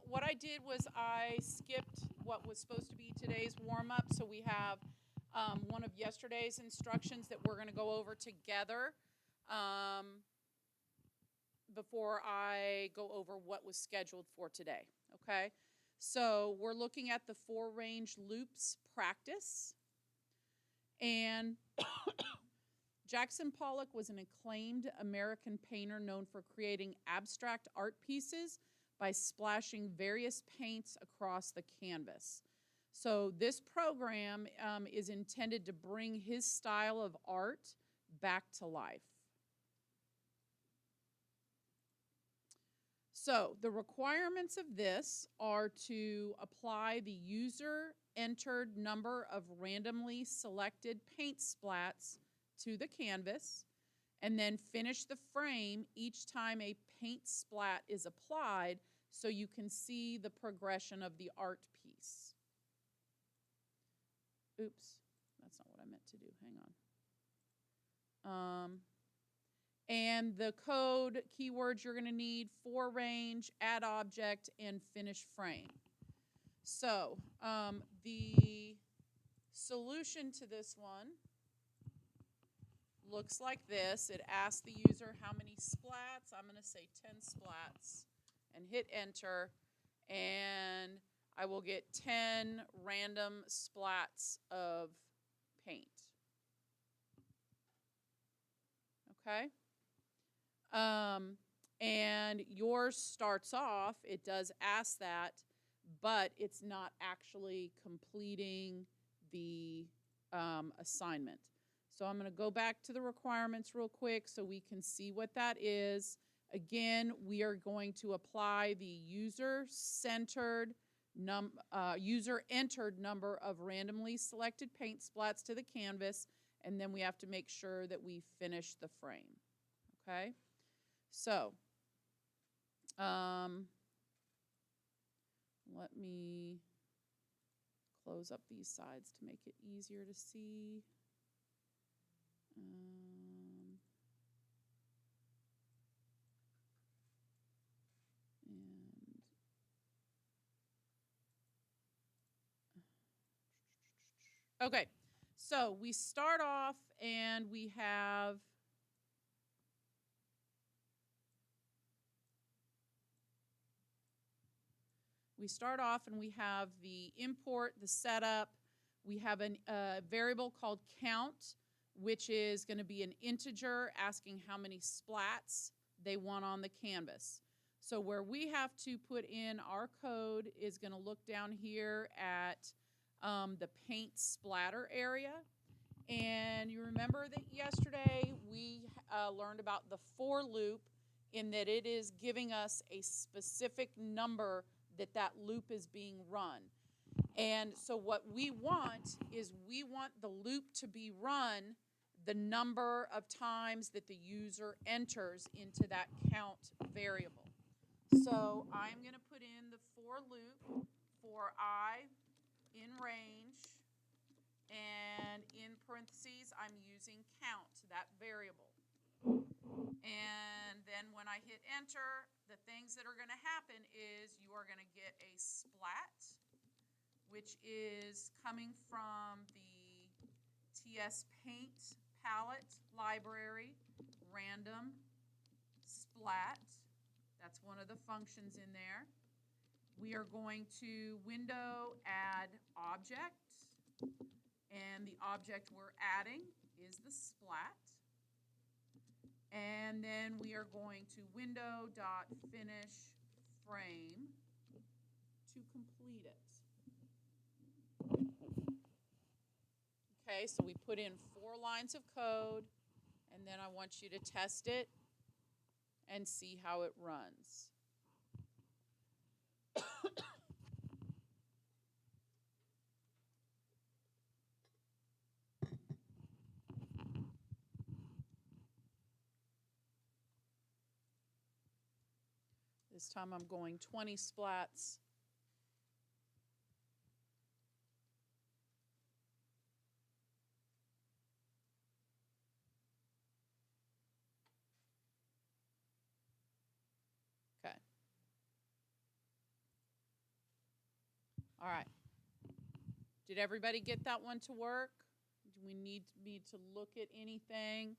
What I did was I skipped what was supposed to be today's warm-up. So we have one of yesterday's instructions that we're going to go over together before I go over what was scheduled for today, okay? So we're looking at the four-range loops practice. And Jackson Pollock was an acclaimed American painter known for creating abstract art pieces by splashing various paints across the canvas. So this program is intended to bring his style of art back to life. So the requirements of this are to apply the user-entered number of randomly selected paint splats to the canvas, and then finish the frame each time a paint splat is applied so you can see the progression of the art piece. Oops, that's not what I meant to do. Hang on. And the code keywords you're going to need: for range, add object, and finish frame. So the solution to this one looks like this. It asks the user how many splats. I'm going to say 10 splats and hit enter, and I will get 10 random splats of paint. Okay? And yours starts off, it does ask that, but it's not actually completing the assignment. So I'm going to go back to the requirements real quick so we can see what that is. Again, we are going to apply the user-entered number of randomly selected paint splats to the canvas, and then we have to make sure that we finish the frame. Okay? So, let me close up these sides to make it easier to see. Okay, so we start off and we have the import, the setup. We have a variable called count, which is going to be an integer asking how many splats they want on the canvas. So where we have to put in our code is going to look down here at the paint splatter area. And you remember that yesterday we learned about the for loop, in that it is giving us a specific number that loop is being run. And so what we want is we want the loop to be run the number of times that the user enters into that count variable. So I'm going to put in the for loop for I in range, and in parentheses I'm using count, that variable. And then when I hit enter, the things that are going to happen is you are going to get a splat, which is coming from the TS Paint palette library, random splat. That's one of the functions in there. We are going to window add object, and the object we're adding is the splat. And then we are going to window.finish frame to complete it. Okay, so we put in 4 lines of code, and then I want you to test it and see how it runs. This time I'm going 20 splats. Okay. All right. Did everybody get that one to work? Do we need me to look at anything?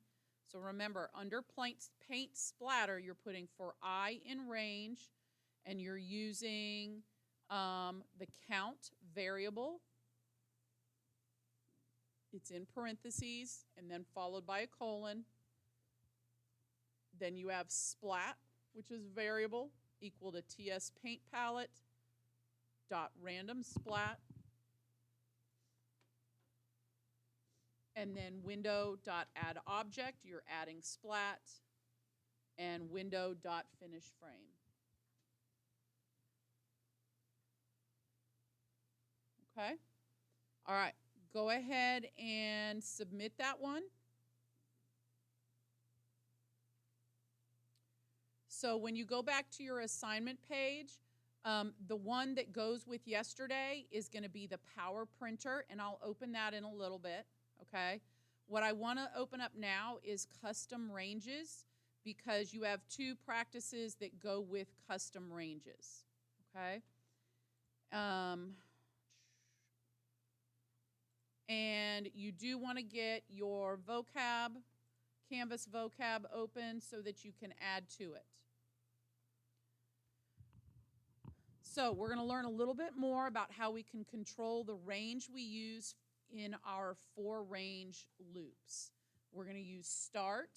So remember, under paint splatter, you're putting for I in range, and you're using the count variable. It's in parentheses and then followed by a colon. Then you have splat, which is variable, equal to TS paint palette dot random splat. And then window dot add object, you're adding splat, and window dot finish frame. Okay? All right. Go ahead and submit that one. So when you go back to your assignment page, the one that goes with yesterday is going to be the power printer, and I'll open that in a little bit, okay? What I want to open up now is custom ranges, because you have two practices that go with custom ranges, okay? And you do want to get your vocab, Canvas vocab open so that you can add to it. So we're going to learn a little bit more about how we can control the range we use in our 4 range loops. We're going to use start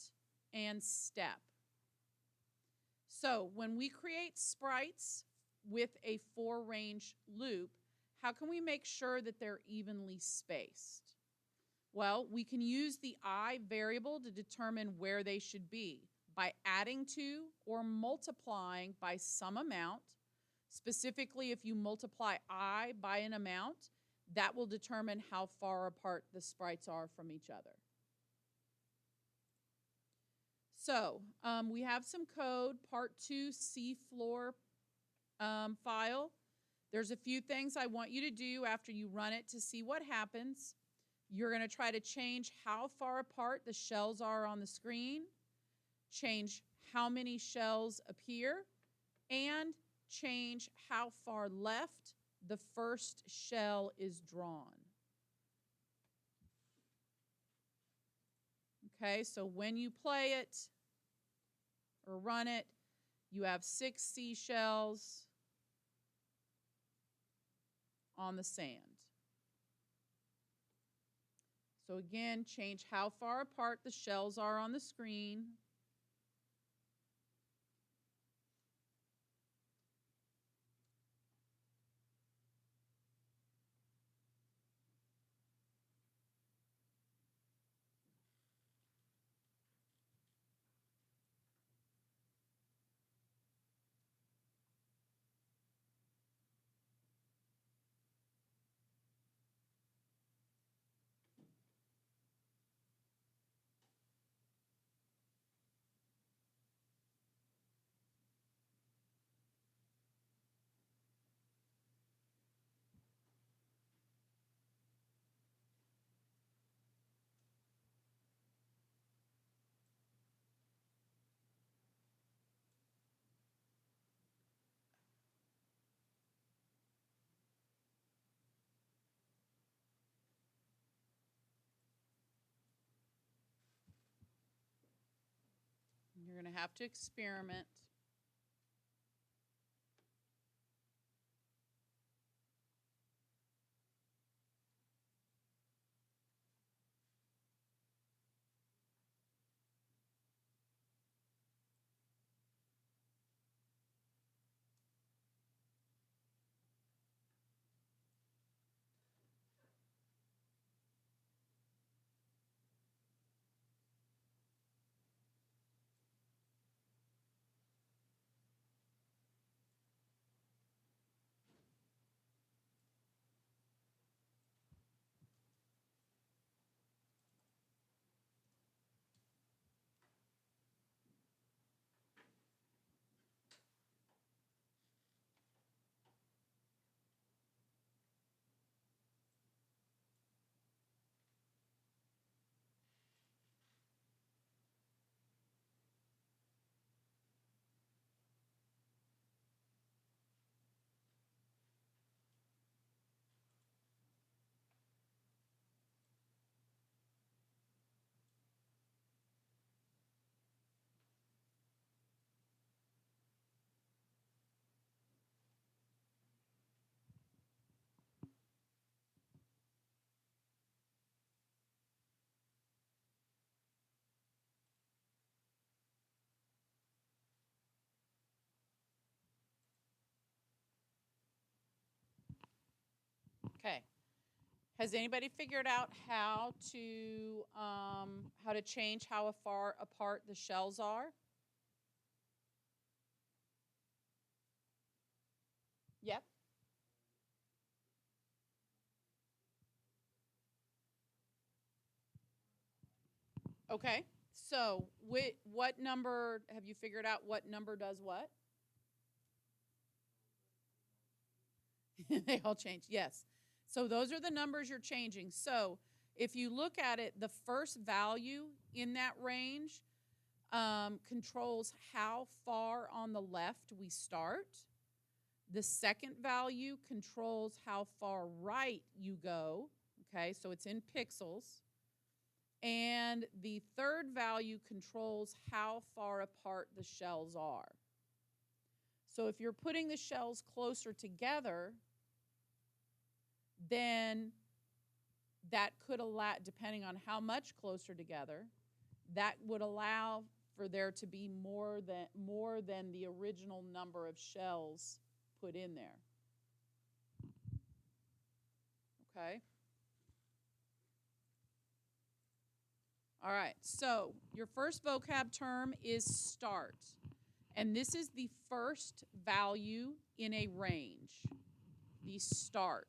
and step. So when we create sprites with a 4 range loop, how can we make sure that they're evenly spaced? Well, we can use the I variable to determine where they should be by adding to or multiplying by some amount. Specifically, if you multiply I by an amount, that will determine how far apart the sprites are from each other. So we have some code, part 2 C-floor file. There's a few things I want you to do after you run it to see what happens. You're going to try to change how far apart the shells are on the screen, change how many shells appear, and change how far left the first shell is drawn. Okay, so when you play it or run it, you have 6 seashells on the sand. So again, change how far apart the shells are on the screen. You're going to have to experiment. Okay. Has anybody figured out how to change how far apart the shells are? Yep. Okay. So, what number have you figured out? What number does what? They all change. Yes. So those are the numbers you're changing. So if you look at it, the first value in that range controls how far on the left we start. The second value controls how far right you go. Okay, so it's in pixels. And the third value controls how far apart the shells are. So if you're putting the shells closer together, then that could allow, depending on how much closer together, that would allow for there to be more than the original number of shells put in there. Okay? All right, so your first vocab term is start. And this is the first value in a range, the start.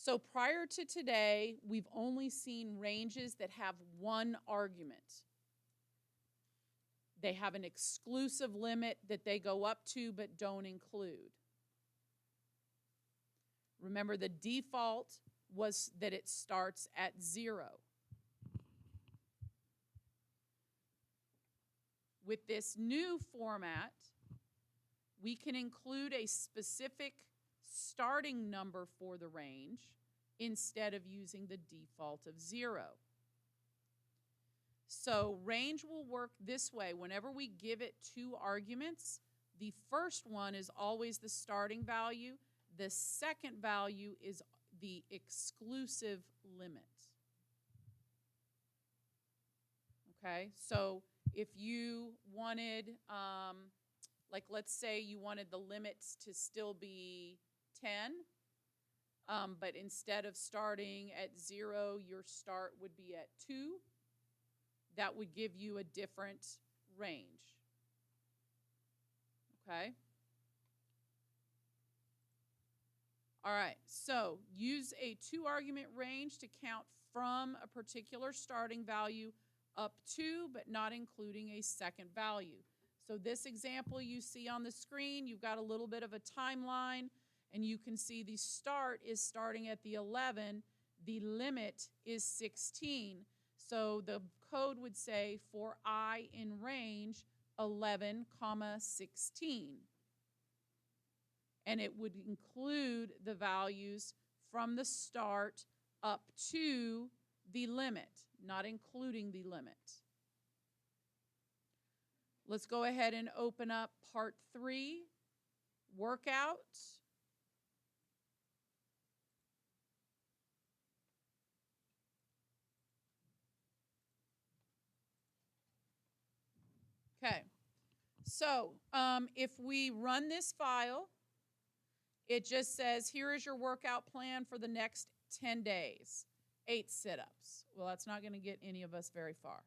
So prior to today, we've only seen ranges that have one argument. They have an exclusive limit that they go up to but don't include. Remember, the default was that it starts at 0. With this new format, we can include a specific starting number for the range instead of using the default of 0. So range will work this way. Whenever we give it two arguments, the first one is always the starting value. The second value is the exclusive limit. Okay, so if you wanted, like let's say you wanted the limits to still be 10, but instead of starting at 0, your start would be at 2. That would give you a different range. Okay? All right, so use a 2-argument range to count from a particular starting value up to, but not including a second value. So this example you see on the screen, you've got a little bit of a timeline, and you can see the start is starting at the 11, the limit is 16. So the code would say for I in range 11, 16. And it would include the values from the start up to the limit, not including the limit. Let's go ahead and open up part 3, workout. Okay, so if we run this file, it just says, here is your workout plan for the next 10 days, 8 sit-ups. Well, that's not going to get any of us very far.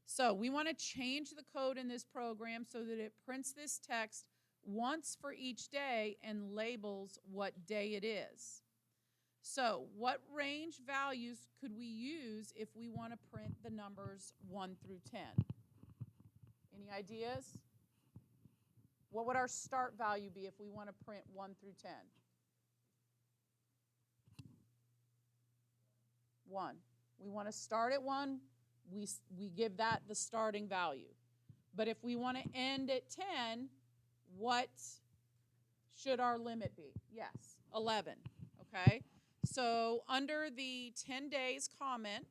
So we want to change the code in this program so that it prints this text once for each day and labels what day it is. So what range values could we use if we want to print the numbers 1 through 10? Any ideas? What would our start value be if we want to print 1 through 10? 1. We want to start at 1. We give that the starting value. But if we want to end at 10, what should our limit be? Yes, 11. Okay? So under the 10 days comment,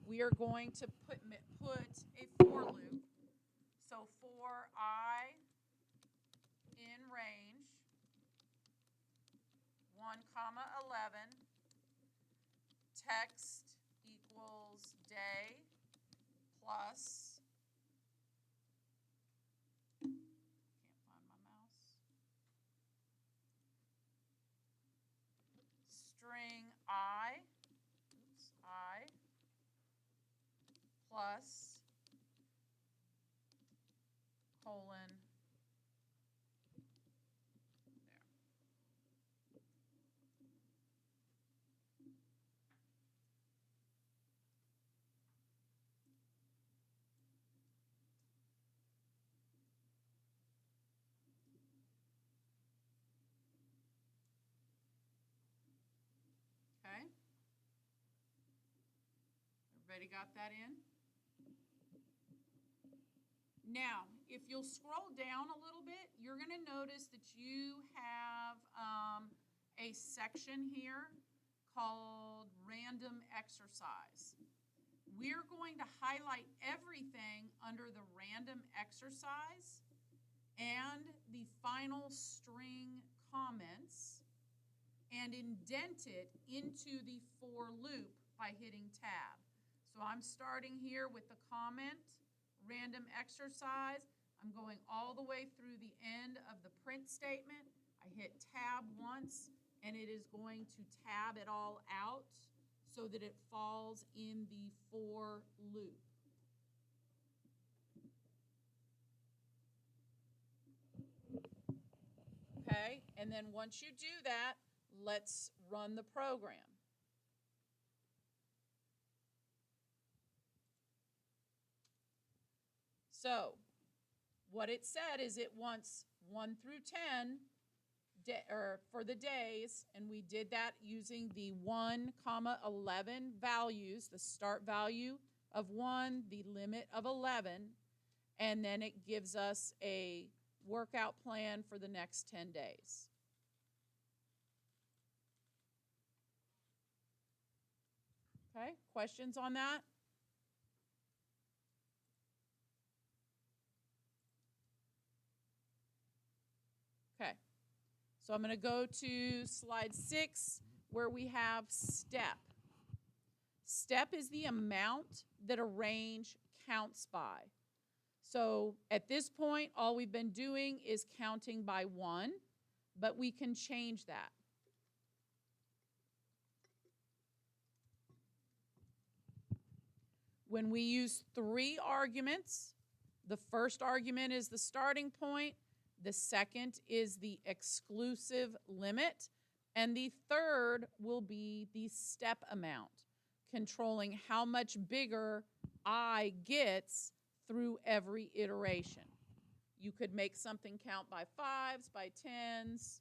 we are going to put a for loop. So for I in range 1, 11, text equals day plus colon. Okay. Everybody got that in? Now, if you'll scroll down a little bit, you're going to notice that you have a section here called Random Exercise. We're going to highlight everything under the random exercise and the final string comments and indent it into the for loop by hitting tab. So I'm starting here with the comment, random exercise. I'm going all the way through the end of the print statement. I hit tab once, and it is going to tab it all out so that it falls in the for loop. Okay, and then once you do that, let's run the program. So what it said is it wants 1 through 10 for the days, and we did that using the 1, 11 values, the start value of 1, the limit of 11, and then it gives us a workout plan for the next 10 days. Okay, questions on that? Okay, so I'm going to go to slide 6 where we have step. Step is the amount that a range counts by. So at this point, all we've been doing is counting by 1, but we can change that. When we use 3 arguments, the first argument is the starting point, the second is the exclusive limit, and the third will be the step amount, controlling how much bigger I gets through every iteration. You could make something count by 5s, by 10s,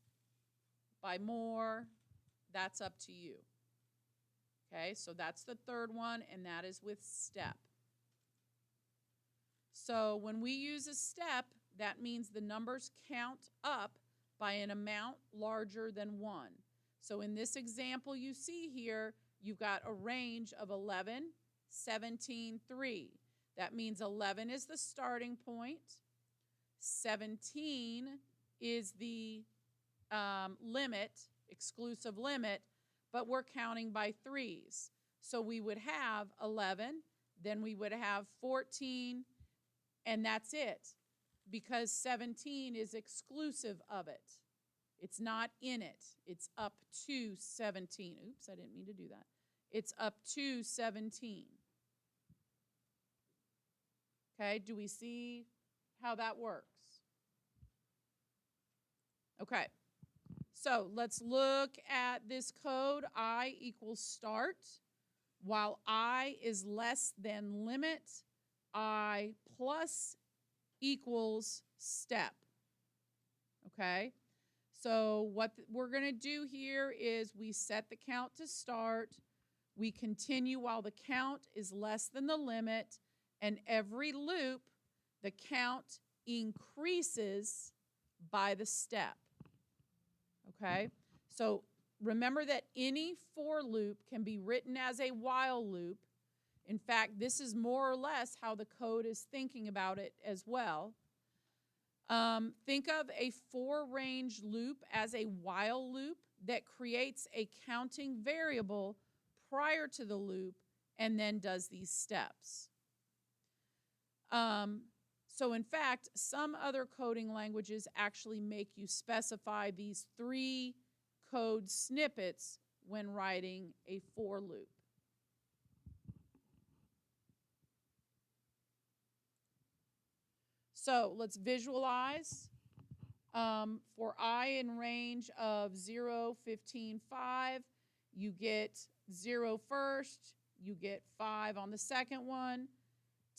by more. That's up to you. Okay, so that's the third one, and that is with step. So when we use a step, that means the numbers count up by an amount larger than 1. So in this example you see here, you've got a range of 11, 17, 3. That means 11 is the starting point, 17 is the limit, exclusive limit, but we're counting by 3s. So we would have 11, then we would have 14, and that's it, because 17 is exclusive of it. It's not in it. It's up to 17. Oops, I didn't mean to do that. It's up to 17. Okay, do we see how that works? Okay, so let's look at this code. I equals start. While I is less than limit, I plus equals step. Okay, so what we're going to do here is we set the count to start. We continue while the count is less than the limit, and every loop, the count increases by the step. Okay, so remember that any for loop can be written as a while loop. In fact, this is more or less how the code is thinking about it as well. Think of a for range loop as a while loop that creates a counting variable prior to the loop and then does these steps. So in fact, some other coding languages actually make you specify these 3 code snippets when writing a for loop. So let's visualize. For I in range of 0, 15, 5, you get 0 first, you get 5 on the second one,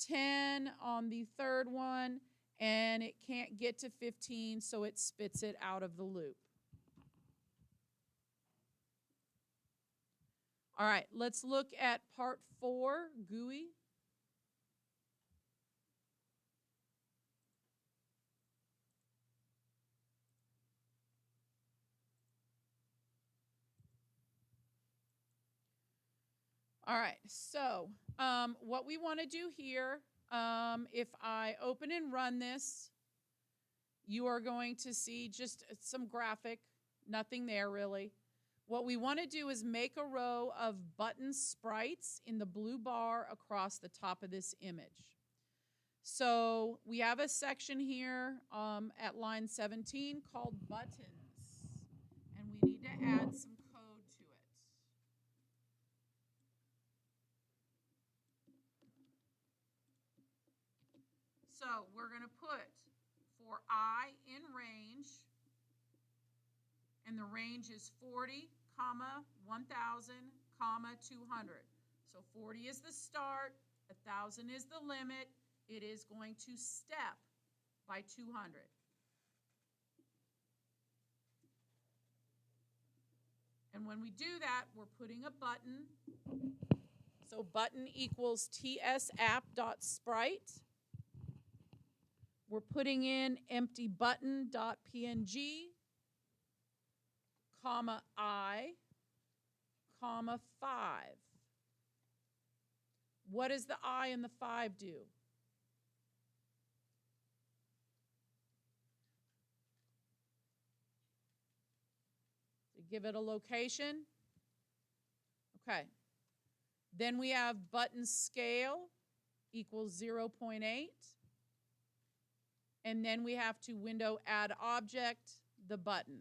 10 on the third one, and it can't get to 15, so it spits it out of the loop. All right, let's look at part 4, Gui. All right, so what we want to do here, if I open and run this, you are going to see just some graphic, nothing there really. What we want to do is make a row of button sprites in the blue bar across the top of this image. So we have a section here at line 17 called buttons, and we need to add some code to it. So we're going to put for I in range, and the range is 40, 1,000, 200. So 40 is the start, 1,000 is the limit. It is going to step by 200. And when we do that, we're putting a button. So button equals tsapp.sprite. We're putting in empty button.png, comma I, comma 5. What does the I and the 5 do? Give it a location. Okay. Then we have button scale equals 0.8. And then we have to window add object, the button.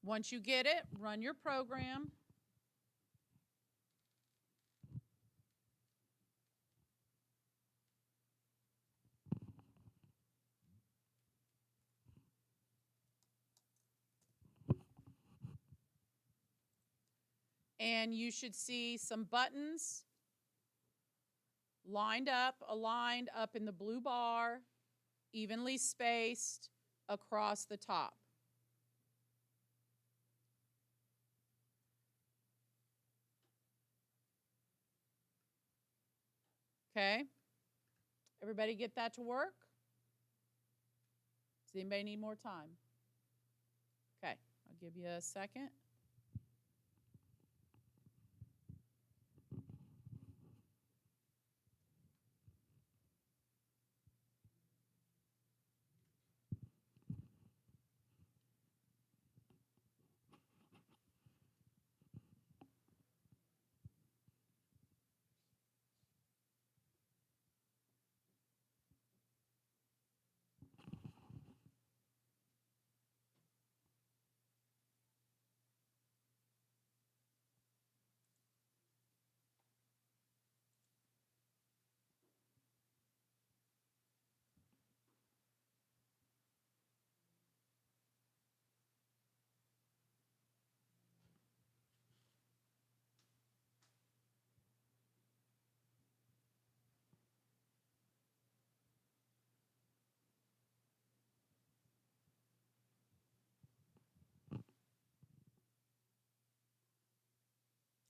Once you get it, run your program. And you should see some buttons aligned up in the blue bar, evenly spaced across the top. Okay? Everybody get that to work? Does anybody need more time? Okay, I'll give you a second.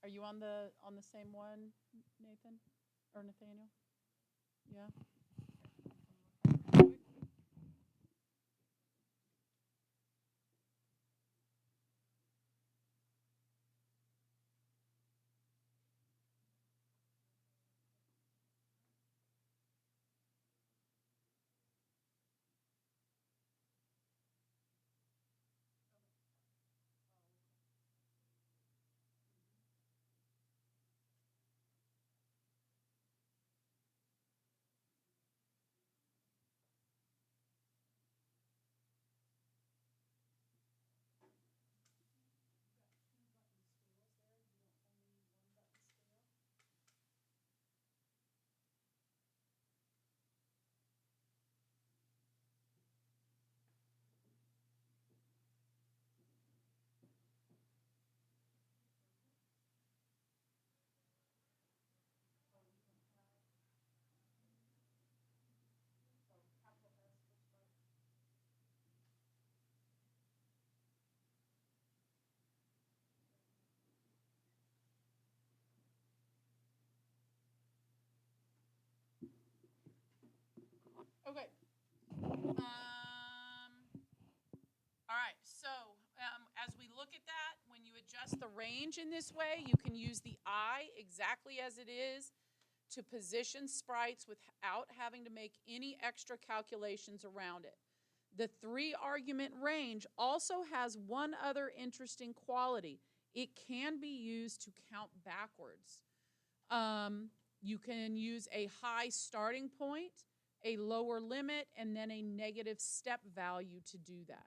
Are you on the same one, Nathan or Nathaniel? Yeah. adjust the range in this way, you can use the I exactly as it is to position sprites without having to make any extra calculations around it. The 3-argument range also has one other interesting quality. It can be used to count backwards. You can use a high starting point, a lower limit, and then a negative step value to do that.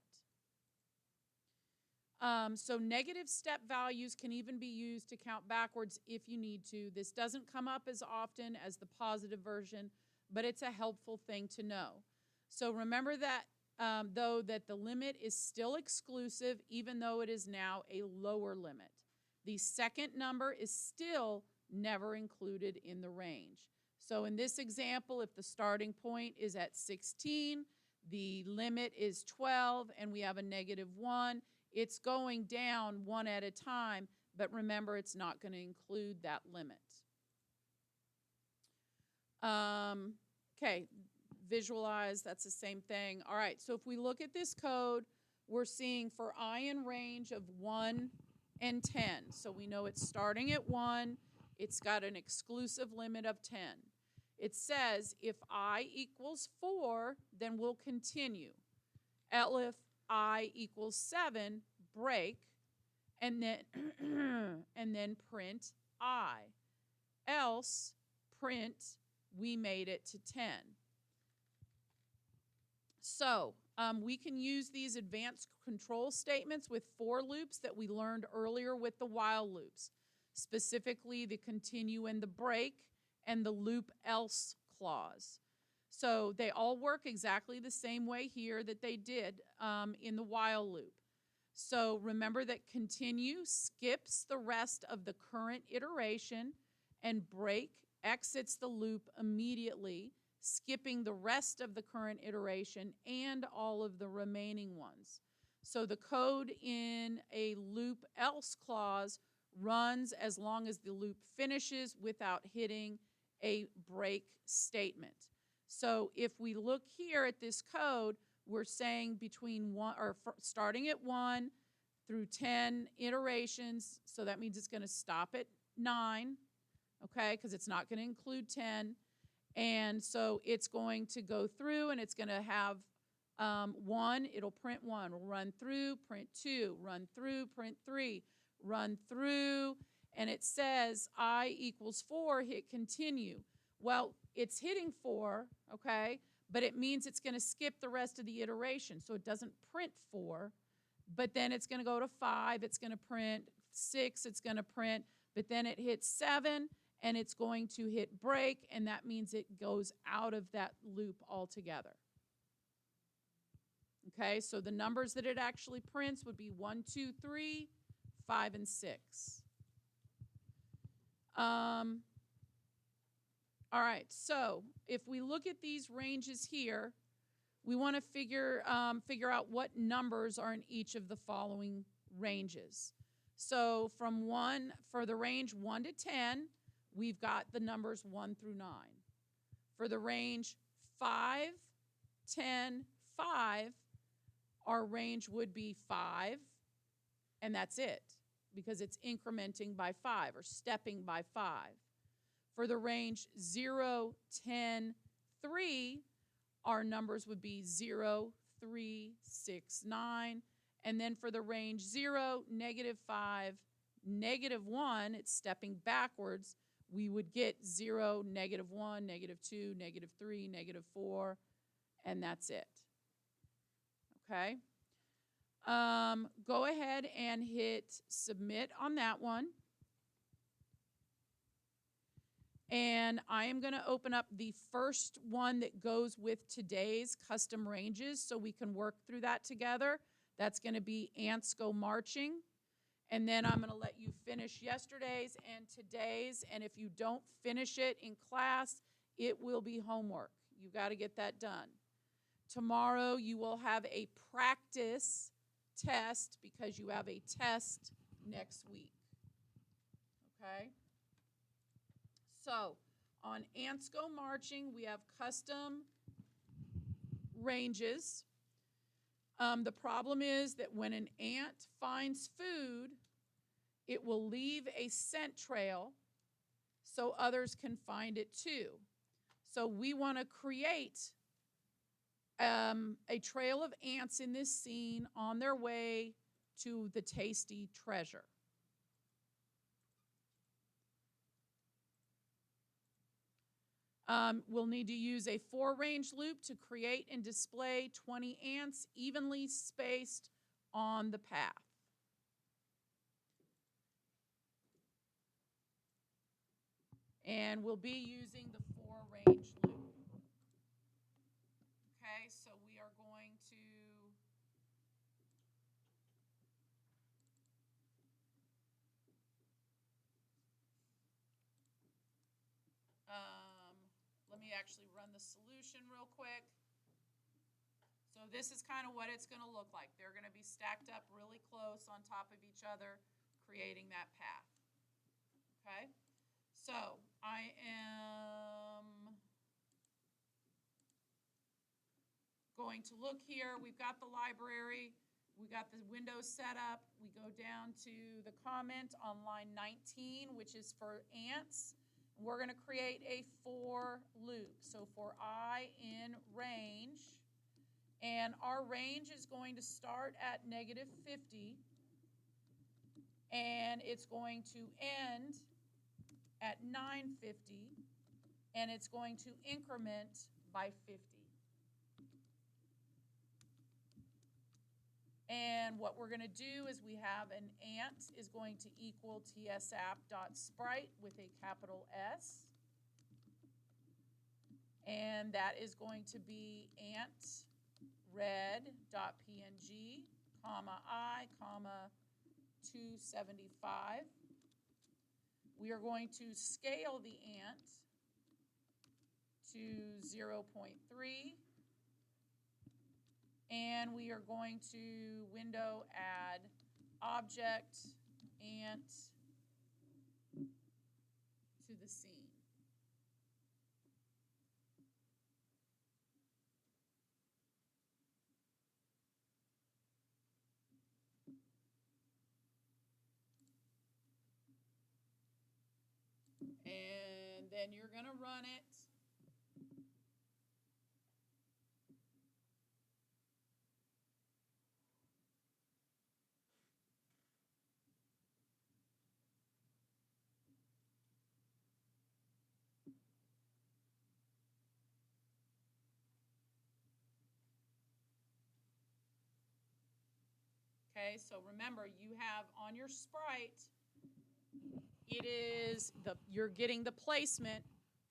So negative step values can even be used to count backwards if you need to. This doesn't come up as often as the positive version, but it's a helpful thing to know. So remember that, though, that the limit is still exclusive, even though it is now a lower limit. The second number is still never included in the range. So in this example, if the starting point is at 16, the limit is 12, and we have a -1, it's going down one at a time, but remember, it's not going to include that limit. Okay, visualize, that's the same thing. All right, so if we look at this code, we're seeing for I in range of 1 and 10. So we know it's starting at 1. It's got an exclusive limit of 10. It says if I equals 4, then we'll continue. If I equals 7, break, and then and then print I. Else, print we made it to 10. So we can use these advanced control statements with for loops that we learned earlier with the while loops, specifically the continue and the break and the loop else clause. So they all work exactly the same way here that they did in the while loop. So remember that continue skips the rest of the current iteration, and break exits the loop immediately, skipping the rest of the current iteration and all of the remaining ones. So the code in a loop else clause runs as long as the loop finishes without hitting a break statement. So if we look here at this code, we're saying between starting at 1 through 10 iterations. So that means it's going to stop at 9, okay, because it's not going to include 10. And so it's going to go through, and it's going to have 1, it'll print 1, we'll run through, print 2, run through, print 3, run through, and it says I equals 4, hit continue. Well, it's hitting 4, okay, but it means it's going to skip the rest of the iteration, so it doesn't print 4, but then it's going to go to 5, it's going to print 6, it's going to print, but then it hits 7, and it's going to hit break, and that means it goes out of that loop altogether. Okay, so the numbers that it actually prints would be 1, 2, 3, 5, and 6. All right, so if we look at these ranges here, we want to figure out what numbers are in each of the following ranges. So for the range 1 to 10, we've got the numbers 1 through 9. For the range 5, 10, 5, our range would be 5, and that's it, because it's incrementing by 5 or stepping by 5. For the range 0, 10, 3, our numbers would be 0, 3, 6, 9. And then for the range 0, -5, -1, it's stepping backwards, we would get 0, -1, -2, -3, -4, and that's it. Okay? Go ahead and hit submit on that one. And I am going to open up the first one that goes with today's custom ranges so we can work through that together. That's going to be Ants Go Marching. And then I'm going to let you finish yesterday's and today's. And if you don't finish it in class, it will be homework. You got to get that done. Tomorrow you will have a practice test because you have a test next week. Okay? So on Ants Go Marching, we have custom ranges. The problem is that when an ant finds food, It will leave a scent trail so others can find it too. So we want to create a trail of ants in this scene on their way to the tasty treasure. We'll need to use a 4-range loop to create and display 20 ants evenly spaced on the path. And we'll be using the 4-range loop. Okay, so we are going to let me actually run the solution real quick. So this is kind of what it's going to look like. They're going to be stacked up really close on top of each other, creating that path. Okay, so I am going to look here. We've got the library. We got the windows set up. We go down to the comment on line 19, which is for ants. We're going to create a for loop. So for I in range, and our range is going to start at -50, and it's going to end at 950, and it's going to increment by 50. And what we're going to do is we have an ant is going to equal tsapp.sprite with a capital S. And that is going to be ant red.png, comma I, comma 275. We are going to scale the ant to 0.3. And we are going to window add object ant to the scene. And then you're going to run it. Okay, so remember, you have on your sprite, it is you're getting the placement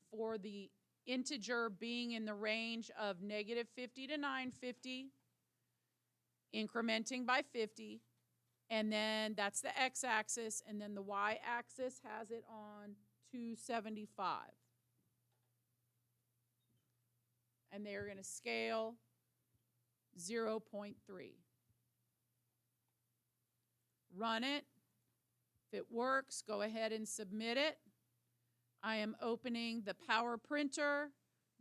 for the integer being in the range of -50 to 950, incrementing by 50, and then that's the x-axis, and then the y-axis has it on 275. And they're going to scale 0.3. Run it. If it works, go ahead and submit it. I am opening the Power Printer,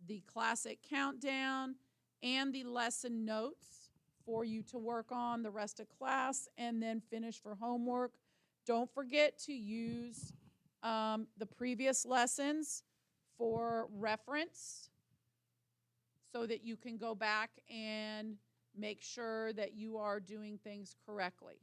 the Classic Countdown, and the lesson notes for you to work on the rest of class and then finish for homework. Don't forget to use the previous lessons for reference so that you can go back and make sure that you are doing things correctly.